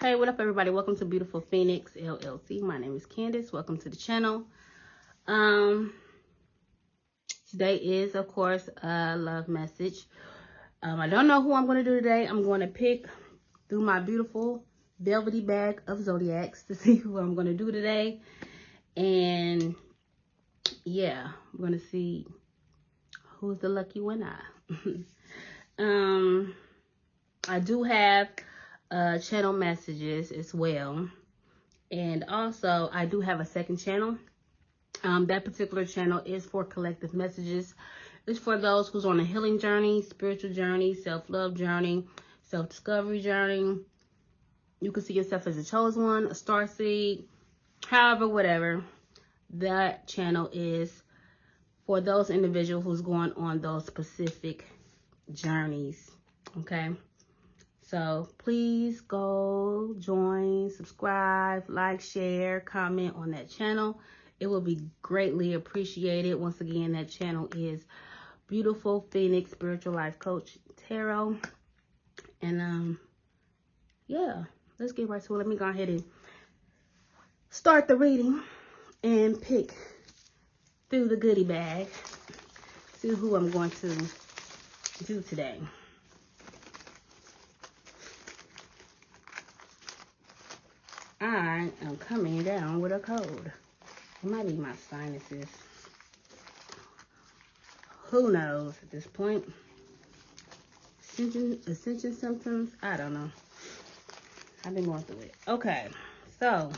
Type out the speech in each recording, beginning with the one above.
Hey, what up, everybody? Welcome to Beautiful Phoenix LLC. My name is Candace. Welcome to the channel. Today is, of course, a love message. I don't know who I'm going to do today. I'm going to pick through my beautiful velvety bag of zodiacs to see who I'm going to do today. And yeah, I'm going to see who's the lucky winner. I do have channel messages as well, and also I do have a second channel. That particular channel is for collective messages. It's for those who's on a healing journey, spiritual journey, self-love journey, self-discovery journey. You can see yourself as a chosen one, a star seed, however, whatever. That channel is for those individuals who's going on those specific journeys. Okay, so please go join, subscribe, like, share, comment on that channel. It will be greatly appreciated. Once again, that channel is Beautiful Phoenix Spiritual Life Coach Tarot. And yeah, let's get right to it. Let me go ahead and start the reading and pick through the goodie bag. See who I'm going to do today. I am coming down with a cold. It might be my sinuses. Who knows at this point? Ascension symptoms? I don't know. I've been going through it. Okay, so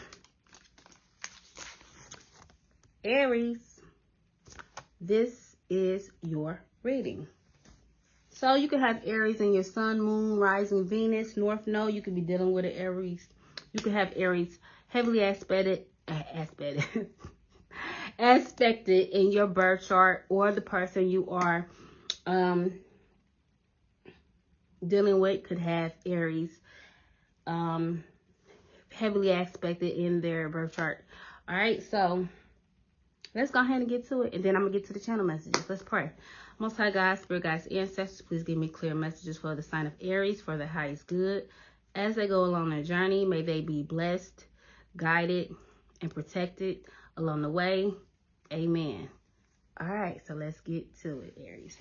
Aries, this is your reading. So you can have Aries in your sun, moon, rising, Venus, North Node. You could be dealing with an Aries. You could have Aries heavily aspected in your birth chart, or the person you are dealing with could have Aries heavily aspected in their birth chart. All right, so let's go ahead and get to it, and then I'm gonna get to the channel messages. Let's pray. Most High God, Spirit Guides, Ancestors, please give me clear messages for the sign of Aries for the highest good. As they go along their journey, may they be blessed, guided, and protected along the way. Amen. All right, so let's get to it, Aries.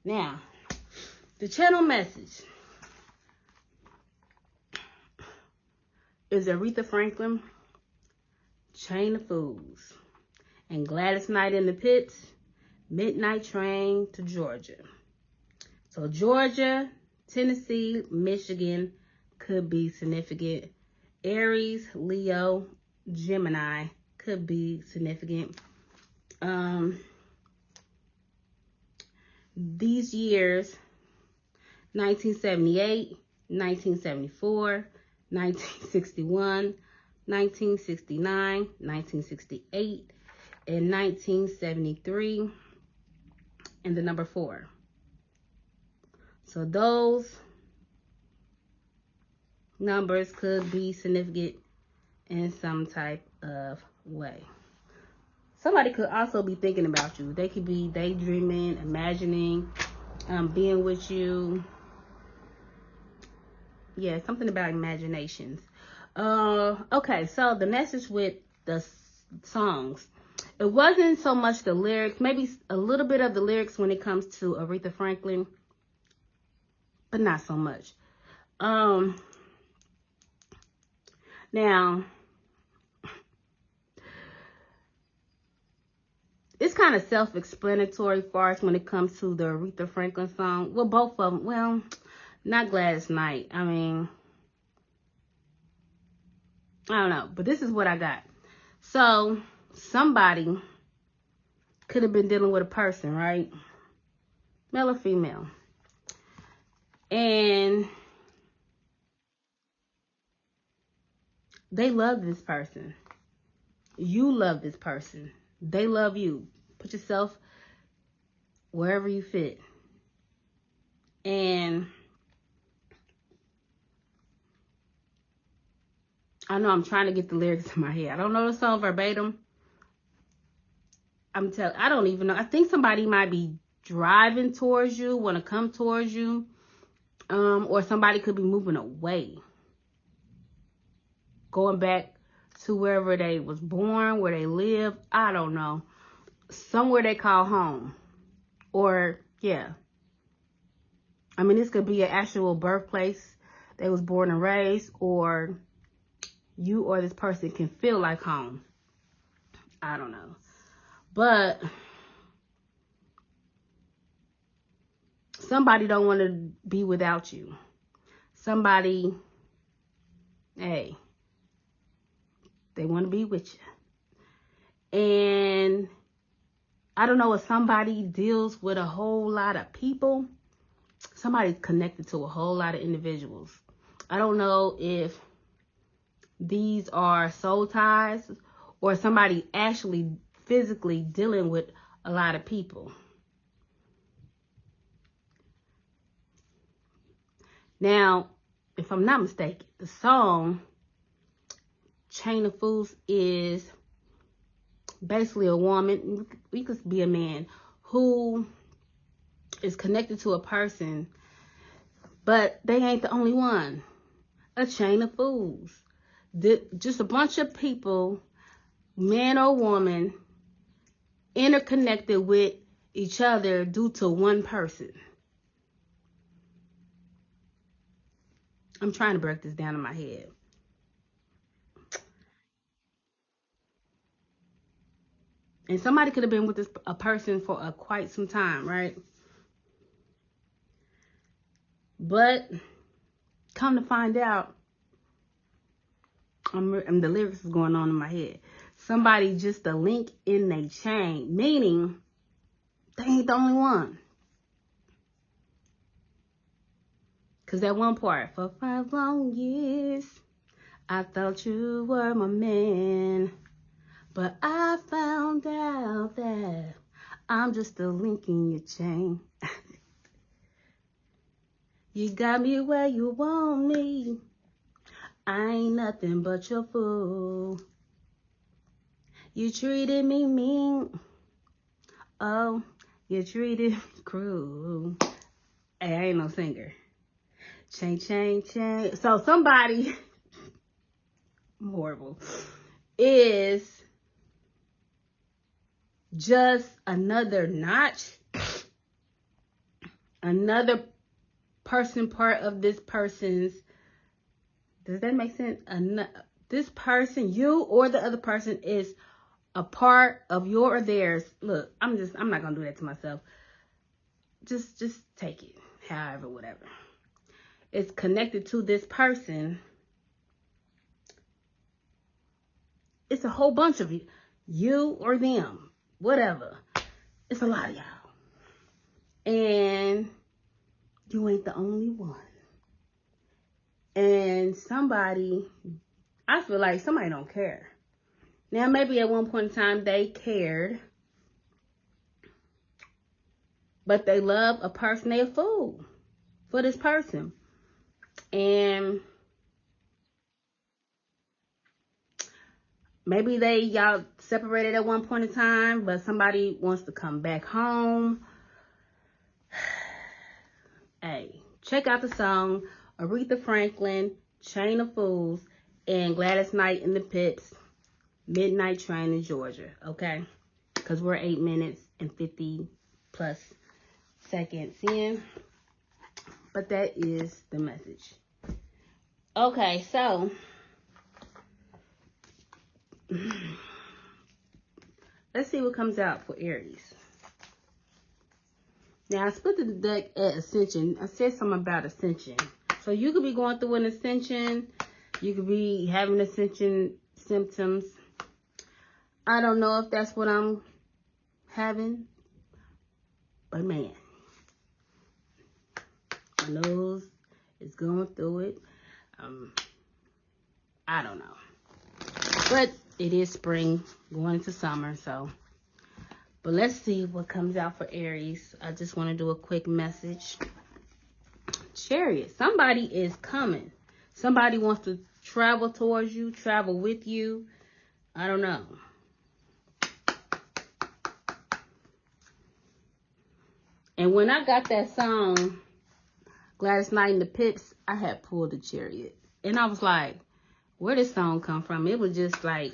Now, the channel message is Aretha Franklin, Chain of Fools, and Gladys Knight in the Pits, Midnight Train to Georgia. So Georgia, Tennessee, Michigan could be significant. Aries, Leo, Gemini could be significant. These years, 1978, 1974, 1961, 1969, 1968, and 1973, and the number 4. So those numbers could be significant in some type of way. Somebody could also be thinking about you. They could be daydreaming, imagining, being with you. Yeah, something about imaginations. Okay, so the message with the songs. It wasn't so much the lyrics, maybe a little bit of the lyrics when it comes to Aretha Franklin, but not so much. Now, it's kind of self-explanatory far as when it comes to the Aretha Franklin song. Well, both of them. Well, not Gladys Knight. I mean, I don't know. But this is what I got. So, somebody could have been dealing with a person, right? Male or female. And they love this person. You love this person. They love you. Put yourself wherever you fit. And I know I'm trying to get the lyrics in my head. I don't know the song verbatim. I don't even know. I think somebody might be driving towards you, want to come towards you. Or somebody could be moving away. going back to wherever they was born, where they live. I don't know. Somewhere they call home. Or, yeah. I mean, this could be an actual birthplace they was born and raised, or you or this person can feel like home. I don't know. But somebody don't want to be without you. Somebody, hey, they want to be with you. And I don't know if somebody deals with a whole lot of people. Somebody's connected to a whole lot of individuals. I don't know if these are soul ties or somebody actually physically dealing with a lot of people. Now, if I'm not mistaken, the song Chain of Fools is basically a woman, we could be a man, who is connected to a person, but they ain't the only one. A chain of fools. Just a bunch of people, man or woman, interconnected with each other due to one person. I'm trying to break this down in my head. And somebody could have been with a person for quite some time, right? But come to find out, the lyrics is going on in my head. Somebody just a link in a chain, meaning they ain't the only one. Because that one part, for 5 long years, I thought you were my man. But I found out that I'm just a link in your chain. You got me where you want me. I ain't nothing but your fool. You treated me mean. Oh, you treated me cruel. Hey, I ain't no singer. Chain, chain, chain. So somebody, I'm horrible, is just another notch, another person part of this person's, does that make sense? This person, you or the other person, is a part of your or theirs. Look, I'm not gonna do that to myself. Just take it, however, whatever. It's connected to this person. It's a whole bunch of you or them, whatever. It's a lot of y'all. And you ain't the only one. And somebody, I feel like somebody don't care. Now, maybe at one point in time they cared, but they love a person, they a fool for this person. And maybe y'all separated at one point in time, but somebody wants to come back home. Hey, check out the song Aretha Franklin, Chain of Fools, and Gladys Knight and the Pips, Midnight Train in Georgia, okay? Because we're 8 minutes and 50 plus seconds in. But that is the message. Okay, so let's see what comes out for Aries. Now, I split the deck at Ascension. I said something about Ascension. So you could be going through an Ascension. You could be having Ascension symptoms. I don't know if that's what I'm having. But man, my nose is going through it. I don't know. But it is spring, going into summer, so. But let's see what comes out for Aries. I just want to do a quick message. Chariot. Somebody is coming. Somebody wants to travel towards you, travel with you. I don't know. And when I got that song, Gladys Knight and the Pips, I had pulled the Chariot. And I was like, where did song come from? It was just like,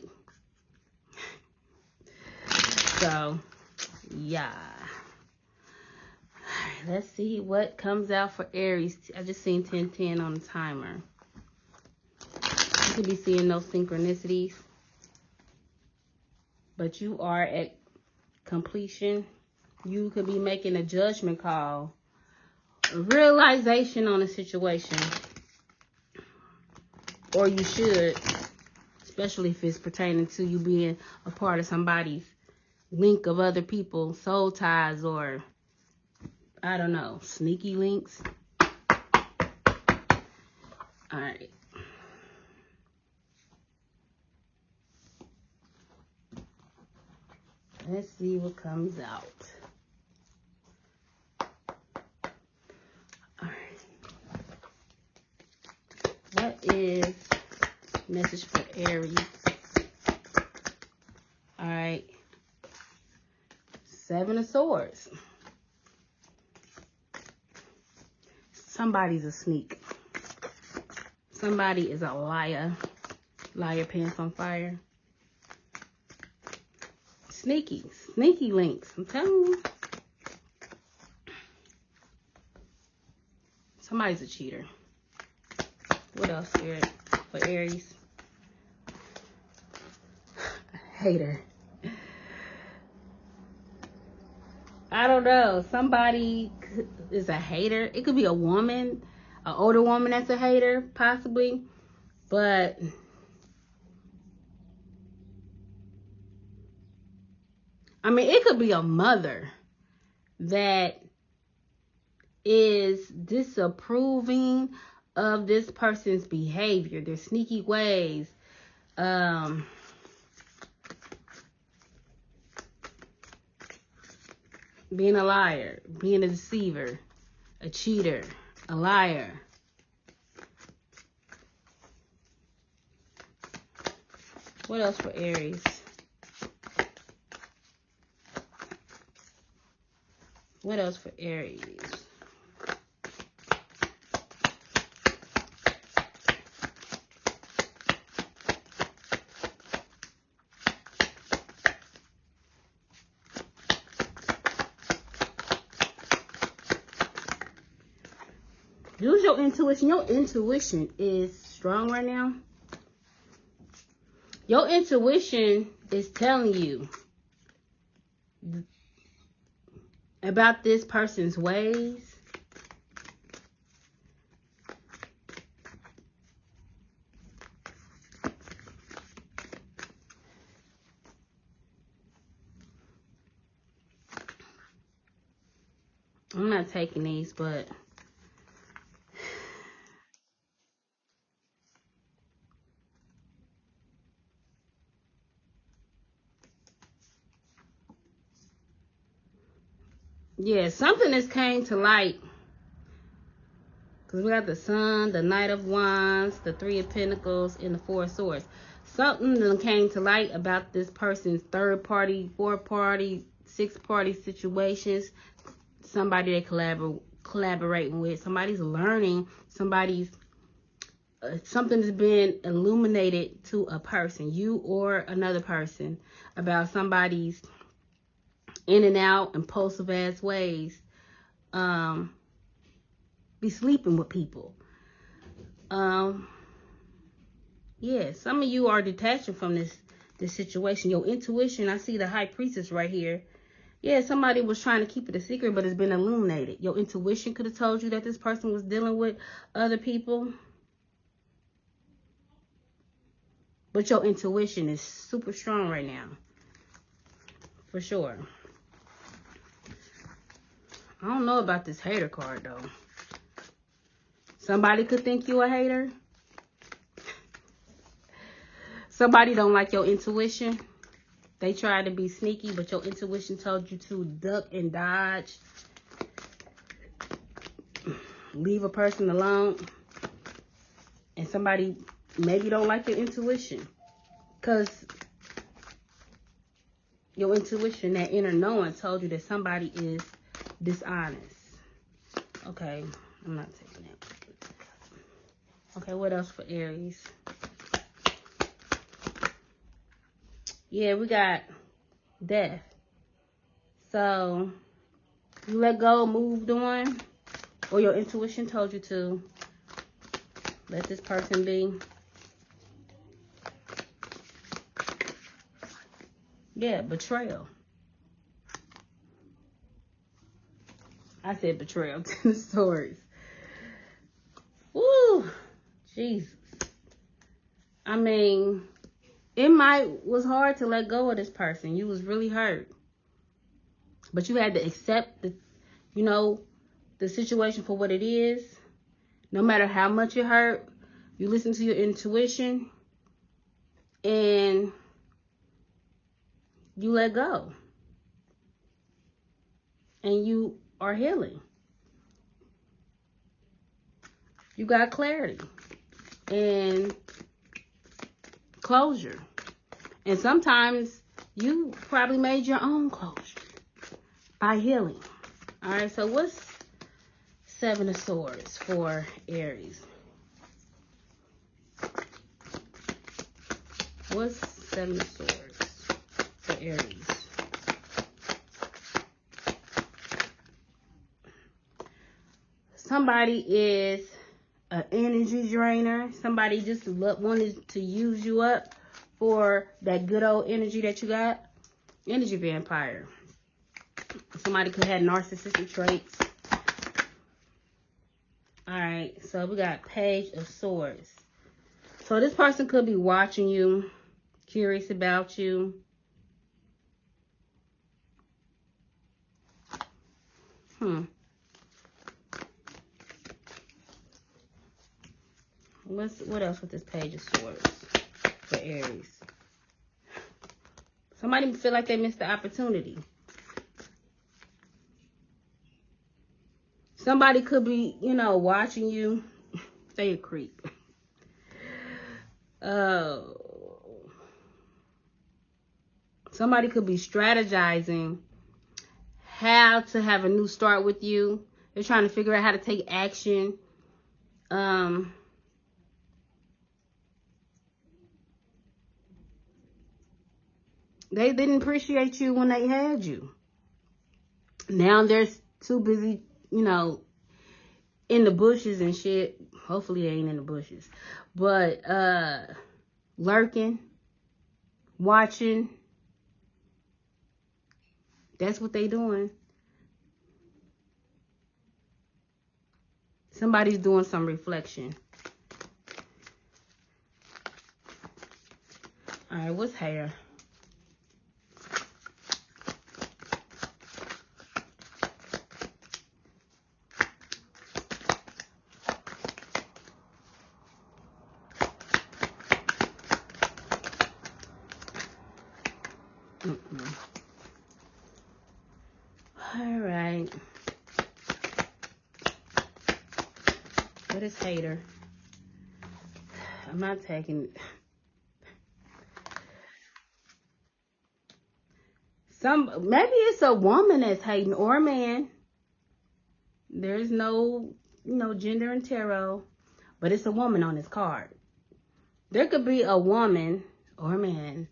so, yeah. Let's see what comes out for Aries. I just seen 1010 on the timer. You could be seeing those synchronicities. But you are at completion. You could be making a judgment call. A realization on a situation. Or you should. Especially if it's pertaining to you being a part of somebody's link of other people. Soul ties or, I don't know, sneaky links. Alright. Let's see what comes out. Alright. What is message for Aries? Alright. 7 of Swords. Somebody's a sneak. Somebody is a liar. Liar pants on fire. Sneaky links. I'm telling you. Somebody's a cheater. What else here for Aries? Hater. I don't know. Somebody is a hater. It could be a woman, an older woman that's a hater, possibly. But I mean, it could be a mother that is disapproving of this person's behavior, their sneaky ways. Being a liar, being a deceiver, a cheater, a liar. What else for Aries? What else for Aries? Use your intuition. Your intuition is strong right now. Your intuition is telling you about this person's ways. I'm not taking these, but yeah, something has came to light. Because we got the Sun, the Knight of Wands, the Three of Pentacles, and the Four of Swords. Something that came to light about this person's third party, fourth party, sixth party situations. Somebody they're collaborating with. Somebody's learning. Somebody's something's been illuminated to a person, you or another person, about somebody's in and out, impulsive ass ways. Be sleeping with people. Yeah, some of you are detaching from this situation. Your intuition, I see the High Priestess right here. Yeah, somebody was trying to keep it a secret, but it's been illuminated. Your intuition could have told you that this person was dealing with other people. But your intuition is super strong right now. For sure. I don't know about this hater card, though. Somebody could think you a hater. Somebody don't like your intuition. They tried to be sneaky, but your intuition told you to duck and dodge. Leave a person alone. And somebody maybe don't like your intuition. Because your intuition, that inner knowing, told you that somebody is dishonest. Okay, I'm not taking that. Okay, what else for Aries? Yeah, we got death. So you let go, moved on, or your intuition told you to let this person be. Yeah, betrayal. I said betrayal. 10 stories. Woo! Jesus. I mean, it was hard to let go of this person. You was really hurt. But you had to accept the situation for what it is. No matter how much it hurt, you listen to your intuition and you let go. And you are healing. You got clarity and closure. And sometimes you probably made your own closure by healing. All right, so what's 7 of Swords for Aries? What's 7 of Swords for Aries? Somebody is an energy drainer. Somebody just wanted to use you up for that good old energy that you got. Energy vampire. Somebody could have narcissistic traits. Alright, so we got Page of Swords. So this person could be watching you, curious about you. What else with this Page of Swords for Aries? Somebody feel like they missed the opportunity. Somebody could be, watching you. They a creep. Somebody could be strategizing how to have a new start with you. They're trying to figure out how to take action. They didn't appreciate you when they had you. Now they're too busy, in the bushes and shit. Hopefully they ain't in the bushes. But lurking, watching. That's what they doing. Somebody's doing some reflection. All right, what's hair? All right. What is hater? I'm not taking it. Maybe it's a woman that's hating or a man. There's no, gender in tarot, but it's a woman on this card. There could be a woman or a man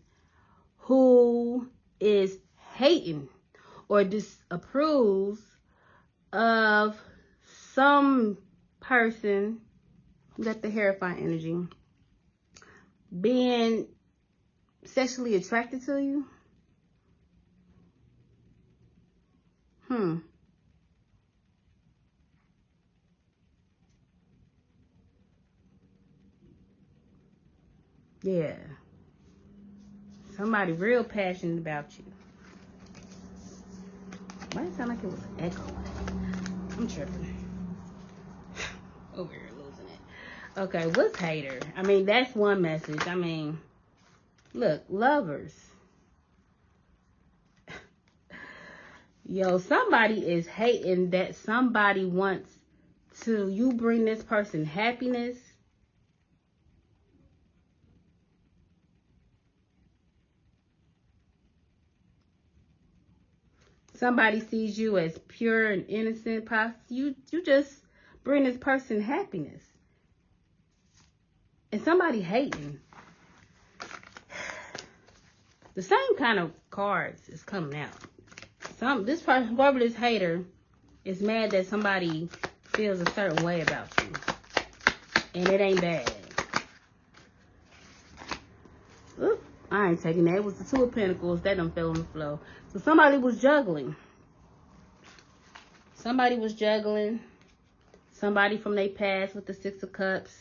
who is hating or disapproves of some person who got the Hierophant energy being sexually attracted to you. Yeah. Somebody real passionate about you. Why did it sound like it was echoing? I'm tripping. Over here losing it. Okay, what's hater? I mean, that's one message. I mean, look, lovers. Yo, somebody is hating that somebody wants to, you bring this person happiness. Somebody sees you as pure and innocent. You just bring this person happiness. And somebody hating. The same kind of cards is coming out. This person, whoever this hater, is mad that somebody feels a certain way about you. And it ain't bad. Oop, I ain't taking that. It was the Two of Pentacles. That done fell on the floor. So somebody was juggling. Somebody was juggling. Somebody from their past with the Six of Cups.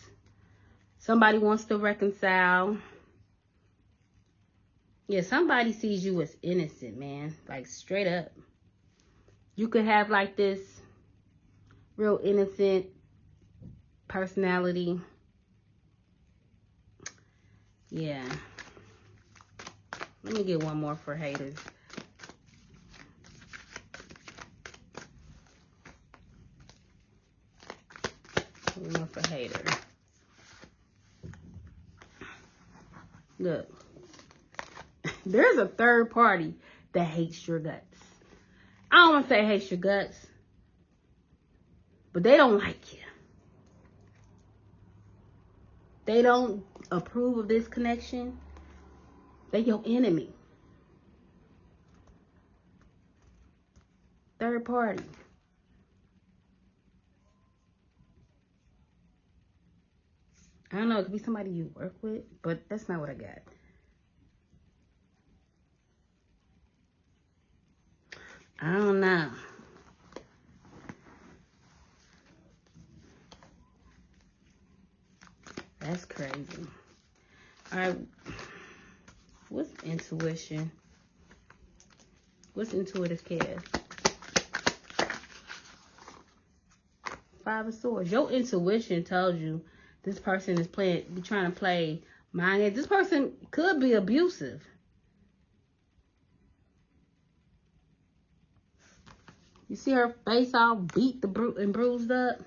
Somebody wants to reconcile. Yeah, somebody sees you as innocent, man. Like, straight up. You could have, like, this real innocent personality. Yeah. Let me get one more for haters. One more for haters. Look. There's a third party that hates your guts. I don't want to say hates your guts, but they don't like you. They don't approve of this connection. They your enemy. Third party. I don't know. It could be somebody you work with, but that's not what I got. I don't know. That's crazy. All right. What's intuition? What's intuitive care? Five of Swords. Your intuition tells you this person is trying to play mind games. This person could be abusive. You see her face all beat and bruised up?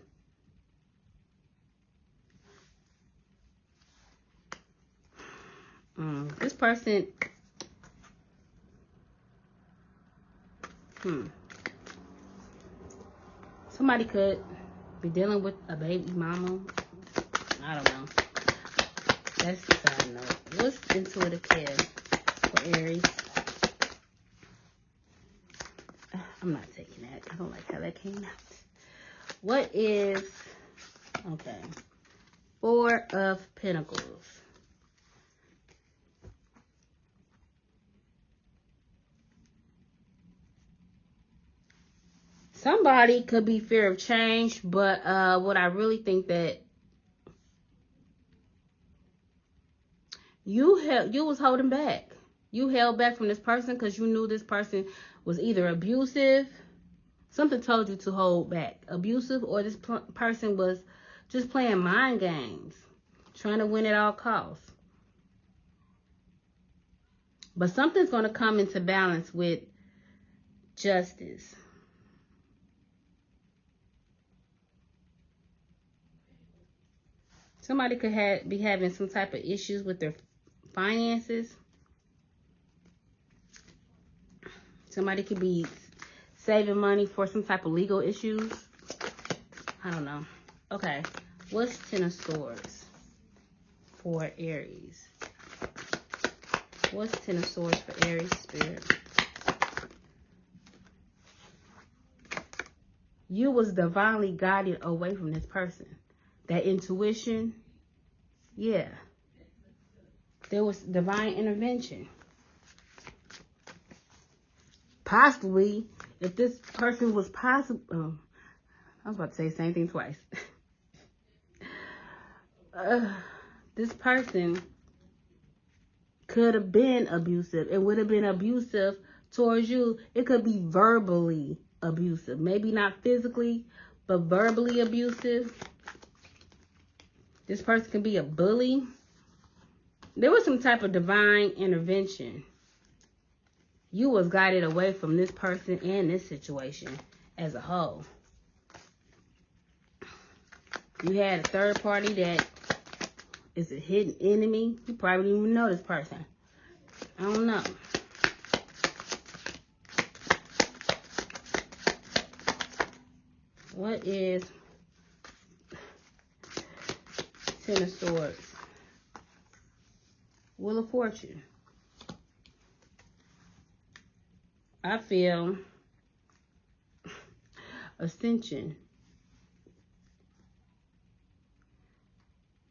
This person... Somebody could be dealing with a baby mama. I don't know. That's the side note. What's intuitive care for Aries? I'm not taking that. I don't like how that came out. What is... Okay. Four of Pentacles. Somebody could be fear of change, but what I really think that you was holding back. You held back from this person because you knew this person was either abusive. Something told you to hold back. Abusive, or this person was just playing mind games. Trying to win at all costs. But something's going to come into balance with justice. Somebody could be having some type of issues with their finances. Somebody could be saving money for some type of legal issues. I don't know. Okay. What's Ten of Swords for Aries? What's Ten of Swords for Aries, Spirit? You was divinely guided away from this person. That intuition, yeah. There was divine intervention. Possibly, if this person was possible... I was about to say the same thing twice. This person could have been abusive. It would have been abusive towards you. It could be verbally abusive. Maybe not physically, but verbally abusive. This person can be a bully. There was some type of divine intervention. You was guided away from this person and this situation as a whole. You had a third party that is a hidden enemy. You probably didn't even know this person. I don't know. What is Ten of Swords? Wheel of Fortune. I feel ascension.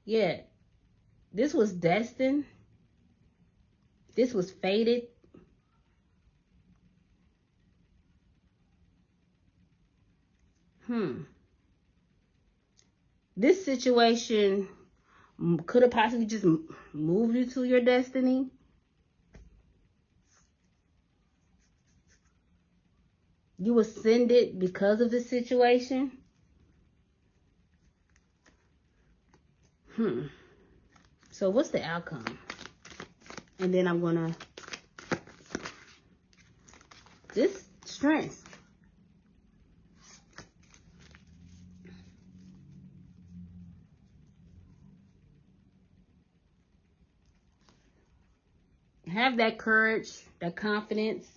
Yeah, this was destined. This was fated. This situation could have possibly just moved you to your destiny. You ascended because of the situation. So what's the outcome? And then I'm gonna this strength. Have that courage, that confidence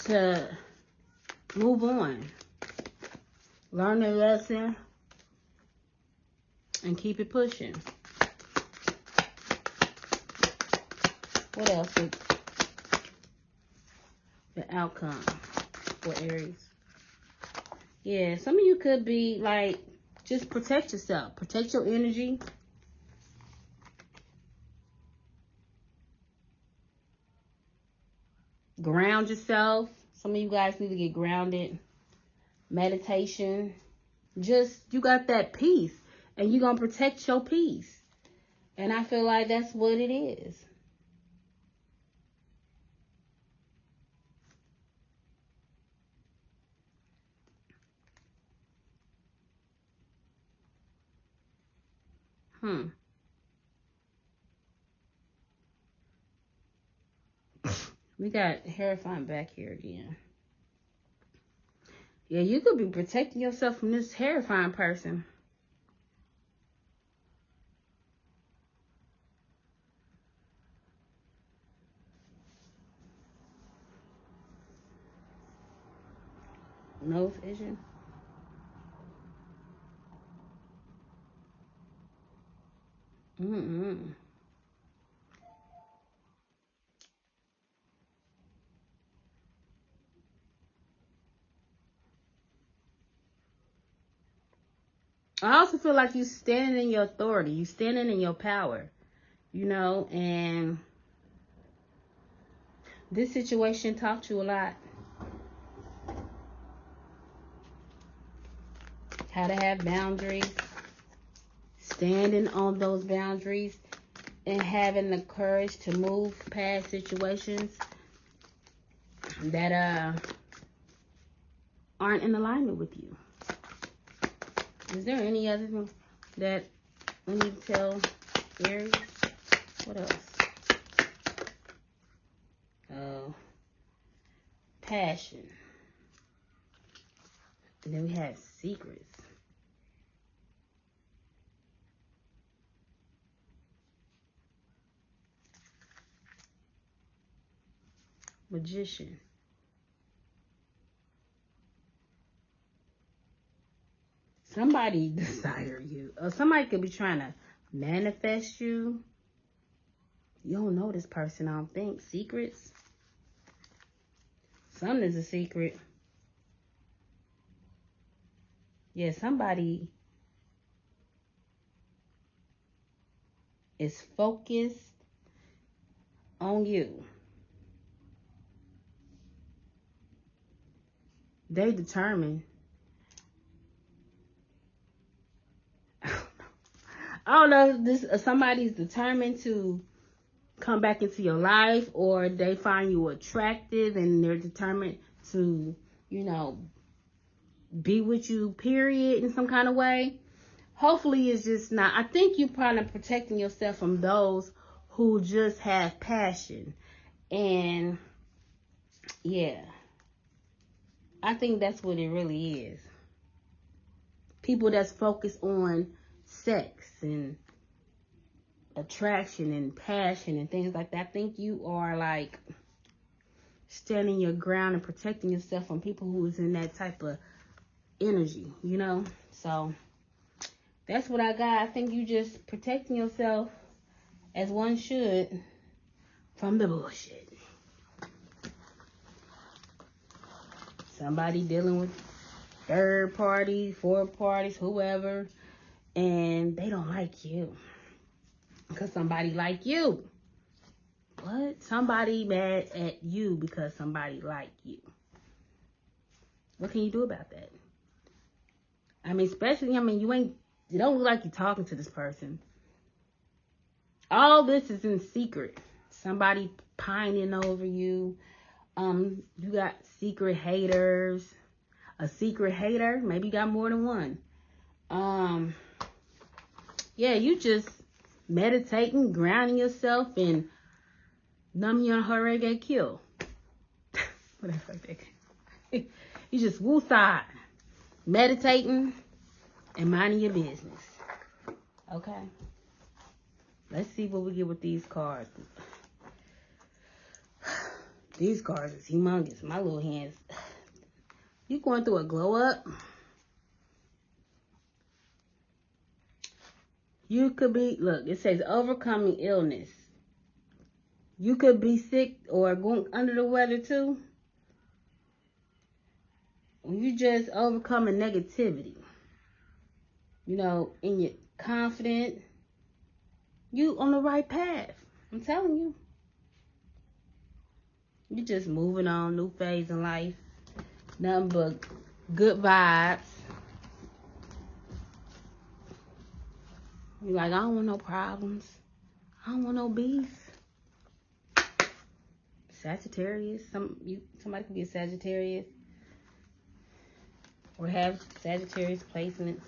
to move on. Learn the lesson and keep it pushing. What else is the outcome for Aries? Yeah, some of you could be like, just protect yourself. Protect your energy. Ground yourself. Some of you guys need to get grounded. Meditation. Just, you got that peace. And you're going to protect your peace. And I feel like that's what it is. We got Hierophant back here again. Yeah, you could be protecting yourself from this Hierophant person. No vision. I also feel like you standing in your authority. You standing in your power. You know, and this situation taught you a lot. How to have boundaries. Standing on those boundaries. And having the courage to move past situations that aren't in alignment with you. Is there any other thing that we need to tell Aries? What else? Oh, passion. And then we have secrets. Magician. Somebody desire you. Or somebody could be trying to manifest you. You don't know this person, I don't think. Secrets. Something is a secret. Yeah, somebody is focused on you. They determined. I don't know if this somebody's determined to come back into your life, or they find you attractive and they're determined to, you know, be with you, period, in some kind of way. Hopefully it's just not. I think you're probably protecting yourself from those who just have passion. And yeah, I think that's what it really is. People that's focused on sex and attraction and passion and things like that. I think you are like standing your ground and protecting yourself from people who is in that type of energy, you know. So that's what I got. I think you just protecting yourself as one should from the bullshit. Somebody dealing with third parties, fourth parties, whoever, and they don't like you because somebody like you. What? Somebody mad at you because somebody like you. What can you do about that? I mean, especially, you don't look like you're talking to this person. All this is in secret. Somebody pining over you. You got secret haters. A secret hater. Maybe you got more than one. Yeah, you just meditating, grounding yourself, and numbing your heart get killed. Whatever that. You just woosah, meditating and minding your business. Okay. Let's see what we get with these cards. These cards is humongous. My little hands. You going through a glow up? You could be, look, it says overcoming illness. You could be sick or going under the weather too. You just overcoming negativity. You know, and you're confident. You on the right path. I'm telling you. You're just moving on, new phase in life. Nothing but good vibes. You're like, I don't want no problems. I don't want no beef. Sagittarius. Somebody could be a Sagittarius. Or have Sagittarius placements.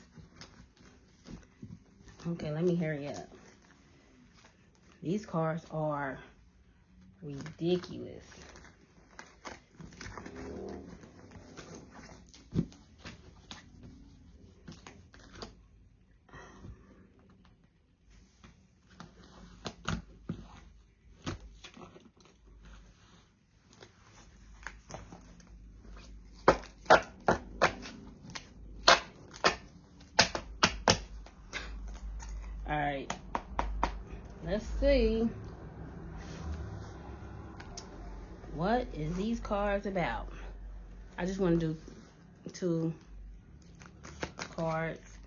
Okay, let me hurry up. These cards are ridiculous. All right, let's see. What is these cards about? I just want to do 2 cards.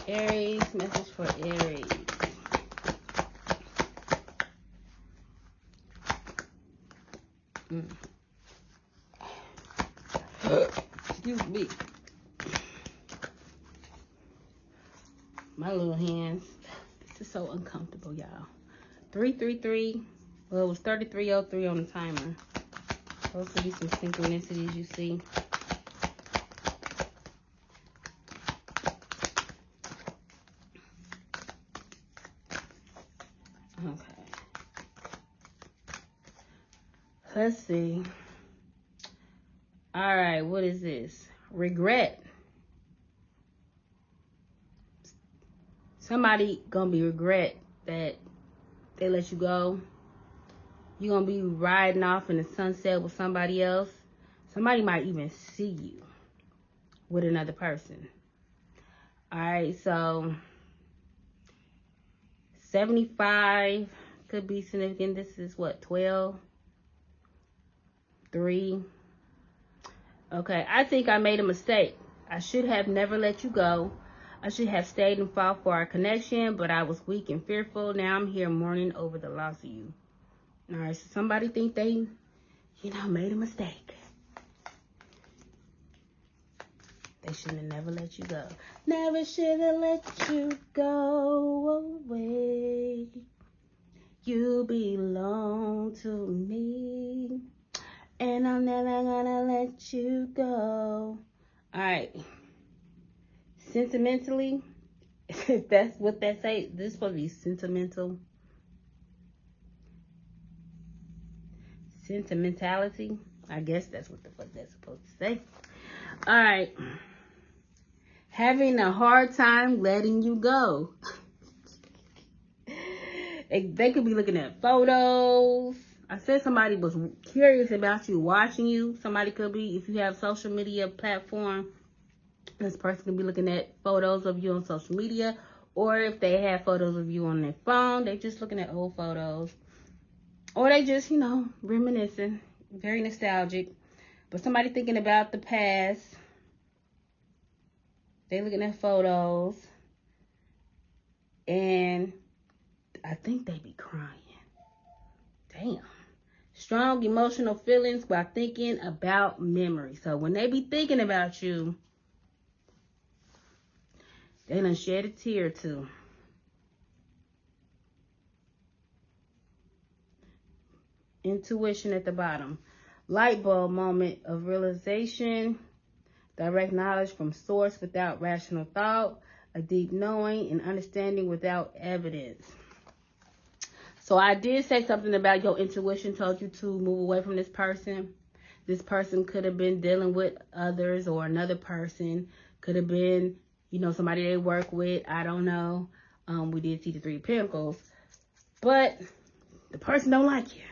Aries, message for Aries. Excuse me. My little hands. This is so uncomfortable, y'all. 333. Well, it was 3303 on the timer. Supposed to be some synchronicities you see. Okay. Let's see. All right, what is this? Regret. Somebody gonna be regret that they let you go. You're gonna be riding off in the sunset with somebody else. Somebody might even see you with another person. All right, so 75 could be significant. This is what, 12? 3. Okay, I think I made a mistake. I should have never let you go. I should have stayed and fought for our connection, but I was weak and fearful. Now I'm here mourning over the loss of you. All right, so somebody think they, made a mistake. They should have never let you go. Never should have let you go away. You belong to me. And I'm never gonna let you go. Alright. Sentimentally, if that's what that say, this is supposed to be sentimental. Sentimentality. I guess that's what the fuck that's supposed to say. Alright. Having a hard time letting you go. They could be looking at photos. I said somebody was curious about you, watching you. Somebody could be, if you have social media platform, this person could be looking at photos of you on social media. Or if they have photos of you on their phone, they just looking at old photos. Or they just, reminiscing. very nostalgic. But somebody thinking about the past. They looking at photos. And I think they be crying. Damn. Strong emotional feelings while thinking about memory. So when they be thinking about you, they done shed a tear too. Intuition at the bottom. Light bulb moment of realization. Direct knowledge from source without rational thought. A deep knowing and understanding without evidence. So I did say something about your intuition told you to move away from this person. This person could have been dealing with others, or another person could have been, somebody they work with. I don't know. We did see the 3 of Pentacles, but the person don't like you.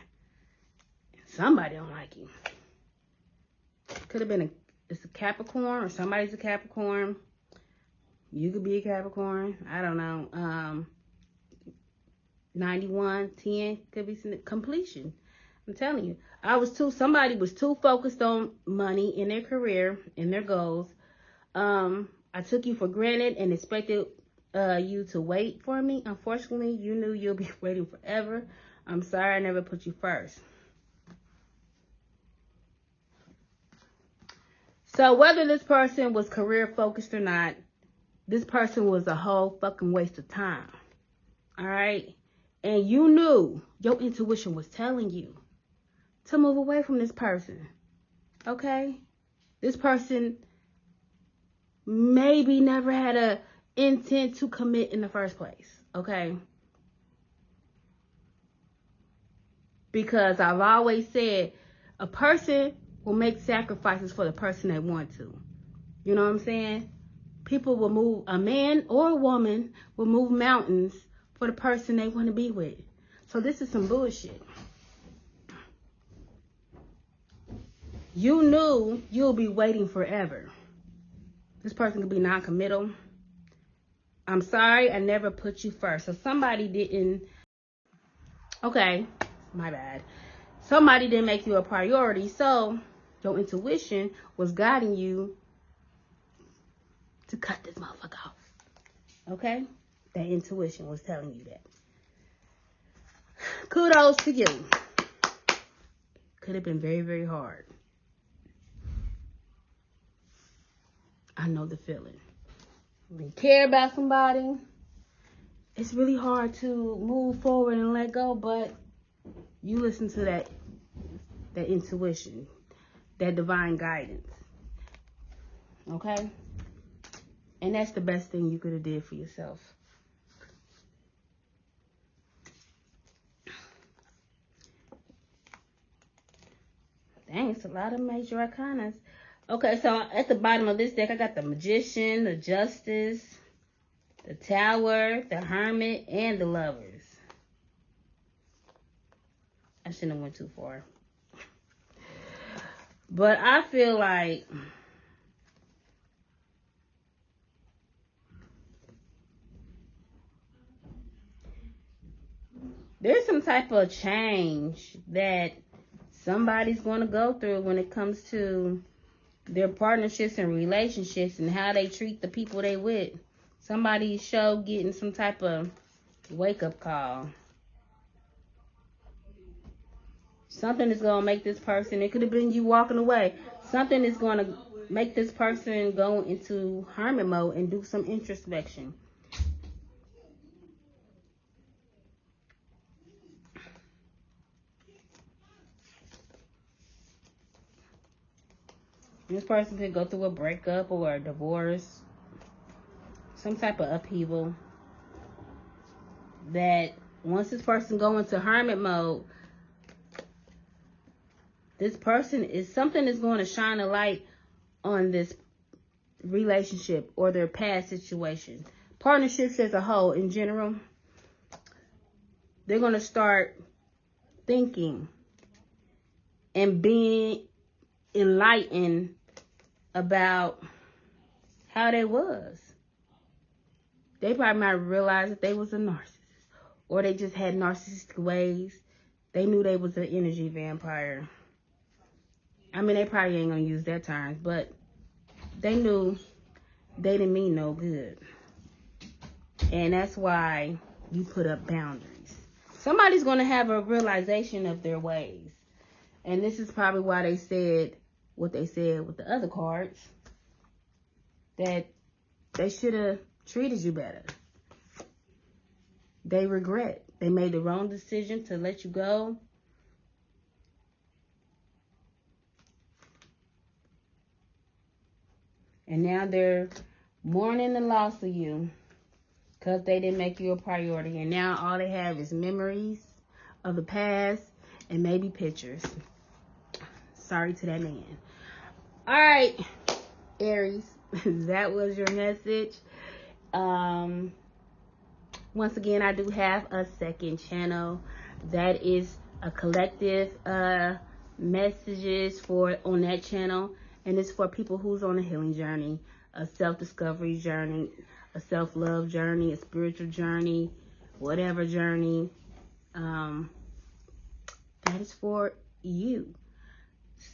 Somebody don't like you. Could have been it's a Capricorn, or somebody's a Capricorn. You could be a Capricorn. I don't know. 91, 10 could be some completion. I'm telling you. Somebody was too focused on money in their career, in their goals. I took you for granted and expected you to wait for me. Unfortunately, you knew you'll be waiting forever. I'm sorry I never put you first. So whether this person was career focused or not, this person was a whole fucking waste of time. All right? And you knew, your intuition was telling you to move away from this person. Okay? This person maybe never had a intent to commit in the first place. Okay? Because I've always said, a person will make sacrifices for the person they want to. You know what I'm saying? People will move, a man or a woman will move mountains for the person they want to be with. So this is some bullshit. You knew you'll be waiting forever. This person could be non-committal. I'm sorry I never put you first. So somebody didn't, okay, my bad. Somebody didn't make you a priority. So your intuition was guiding you to cut this motherfucker off. Okay? That intuition was telling you that. Kudos to you. Could have been very, very hard. I know the feeling. When you care about somebody, it's really hard to move forward and let go, but you listen to that intuition, that divine guidance. Okay? And that's the best thing you could have did for yourself. Dang, it's a lot of major arcanas. Okay, so at the bottom of this deck, I got the Magician, the Justice, the Tower, the Hermit, and the Lovers. I shouldn't have went too far. But I feel like there's some type of change that somebody's going to go through when it comes to their partnerships and relationships and how they treat the people they with. Somebody's getting some type of wake-up call. Something is going to make this person, it could have been you walking away. Something is going to make this person go into hermit mode and do some introspection. This person could go through a breakup or a divorce. Some type of upheaval. That once this person go into hermit mode, this person something is going to shine a light on this relationship or their past situation. Partnerships as a whole in general, they're going to start thinking and being enlightened about how they was. They probably might realize that they was a narcissist, or they just had narcissistic ways. They knew they was an energy vampire. I mean, they probably ain't gonna use their terms, but they knew they didn't mean no good. And that's why you put up boundaries. Somebody's gonna have a realization of their ways. And this is probably why they said what they said with the other cards. That they should have treated you better. They regret. They made the wrong decision to let you go. And now they're mourning the loss of you because they didn't make you a priority. And now all they have is memories of the past and maybe pictures. Sorry to that man. All right, Aries, that was your message. Once again, I do have a second channel that is a collective messages for on that channel, and it's for people who's on a healing journey, a self-discovery journey, a self-love journey, a spiritual journey, whatever journey. That is for you.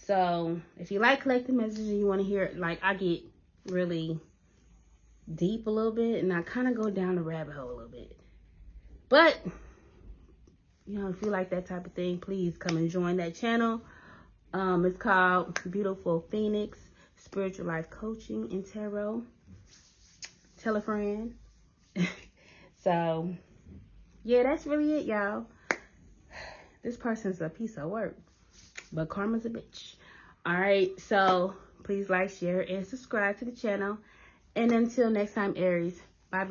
So if you like collective messages and you want to hear it, like I get really deep a little bit and I kind of go down the rabbit hole a little bit. But, you know, if you like that type of thing, please come and join that channel. It's called Beautiful Phoenix Spiritual Life Coaching and Tarot. Tell a friend. So, yeah, that's really it, y'all. This person's a piece of work, but karma's a bitch. All right, so please like, share, and subscribe to the channel. And until next time, Aries, bye.